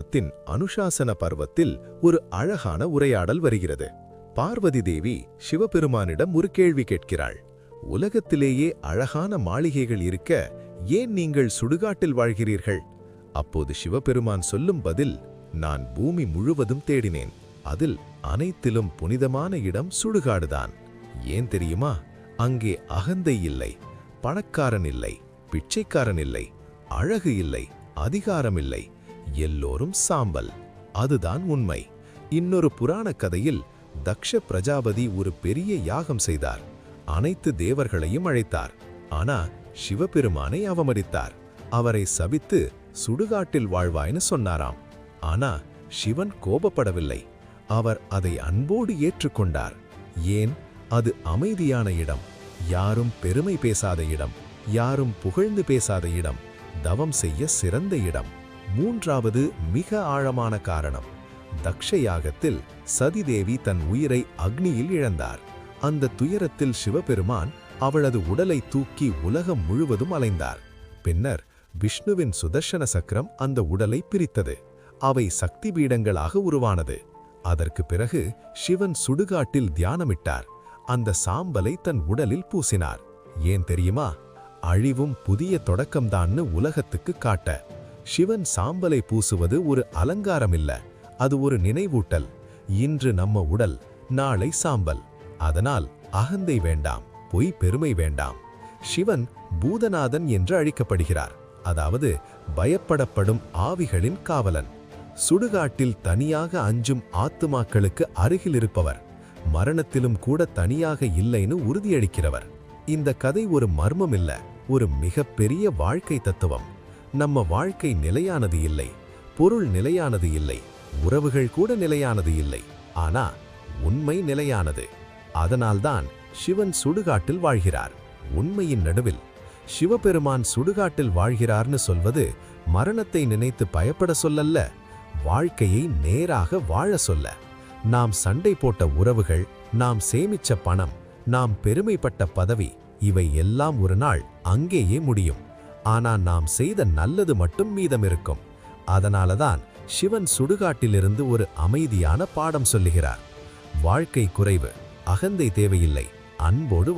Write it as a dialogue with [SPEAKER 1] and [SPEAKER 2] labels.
[SPEAKER 1] ராமாயணத்தின் அனுசாசன பர்வத்தில் ஒரு அழகான உரையாடல் வருகிறது. பார்வதி தேவி சிவபெருமானிடம் ஒரு கேள்வி கேட்கிறாள். உலகத்திலேயே அழகான மாளிகைகள் இருக்க ஏன் நீங்கள் சுடுகாட்டில் வாழ்கிறீர்கள்? அப்போது சிவபெருமான் சொல்லும் பதில், நான் பூமி முழுவதும் தேடினேன். அதில் அனைத்திலும் புனிதமான இடம் சுடுகாடுதான். ஏன் தெரியுமா? அங்கே அகந்தை இல்லை, பணக்காரன் இல்லை, பிச்சைக்காரன் இல்லை, அழகு இல்லை, அதிகாரம் இல்லை, எல்லோரும் சாம்பல். அதுதான் உண்மை. இன்னொரு புராண கதையில் தக்ஷ பிரஜாபதி ஒரு பெரிய யாகம் செய்தார். அனைத்து தேவர்களையும் அழைத்தார். ஆனா சிவபெருமானை அவமதித்தார். அவரை சபித்து சுடுகாட்டில் வாழ்வாய்னு சொன்னாராம். ஆனா சிவன் கோபப்படவில்லை. அவர் அதை அன்போடு ஏற்றுக்கொண்டார். ஏன்? அது அமைதியான இடம், யாரும் பெருமை பேசாத இடம், யாரும் புகழ்ந்து பேசாத இடம், தவம் செய்ய சிறந்த இடம். மூன்றாவது மிக ஆழமான காரணம். தக்ஷ யாகத்தில் சதிதேவி தன் உயிரை அக்னியில் இழந்தார். அந்த துயரத்தில் சிவபெருமான் அவளது உடலை தூக்கி உலகம் முழுவதும் அலைந்தார். பின்னர் விஷ்ணுவின் சுதர்சன சக்கரம் அந்த உடலை பிரித்தது. அவை சக்தி பீடங்களாக உருவானது. அதற்கு பிறகு சிவன் சுடுகாட்டில் தியானமிட்டார். அந்த சாம்பலை தன் உடலில் பூசினார். ஏன் தெரியுமா? அழிவும் புதிய தொடக்கம்தான்னு உலகத்துக்கு காட்ட. சிவன் சாம்பலை பூசுவது ஒரு அலங்காரம் இல்ல, அது ஒரு நினைவூட்டல். இன்று நம்ம உடல், நாளை சாம்பல். அதனால் அகந்தை வேண்டாம், பொய் பெருமை வேண்டாம். சிவன் பூதநாதன் என்று அழைக்கப்படுகிறார். அதாவது பயப்படப்படும் ஆவிகளின் காவலன். சுடுகாட்டில் தனியாக அஞ்சும் ஆத்துமாக்களுக்கு அருகில் இருப்பவர். மரணத்திலும் கூட தனியாக இல்லைன்னு உறுதியளிக்கிறவர். இந்த கதை ஒரு மர்மம் இல்ல, ஒரு மிகப்பெரிய வாழ்க்கை தத்துவம். நம்ம வாழ்க்கை நிலையானது இல்லை, பொருள் நிலையானது இல்லை, உறவுகள் கூட நிலையானது இல்லை. ஆனா உண்மை நிலையானது. அதனால்தான் சிவன் சுடுகாட்டில் வாழ்கிறார். உண்மையின் நடுவில். சிவபெருமான் சுடுகாட்டில் வாழ்கிறார்னு சொல்வது மரணத்தை நினைத்து பயப்பட சொல்லல்ல, வாழ்க்கையை நேராக வாழ சொல்ல. நாம் சண்டை போட்ட உறவுகள், நாம் சேமிச்ச பணம், நாம் பெருமைப்பட்ட பதவி, இவை எல்லாம் ஒரு நாள் அங்கேயே முடியும். ஆனா நாம் செய்த நல்லது மட்டும் மீதம் இருக்கும். அதனாலதான் சிவன் சுடுகாட்டிலிருந்து ஒரு அமைதியான பாடம் சொல்லுகிறார். வாழ்க்கை குறைவு, அகந்தை தேவையில்லை, அன்போடு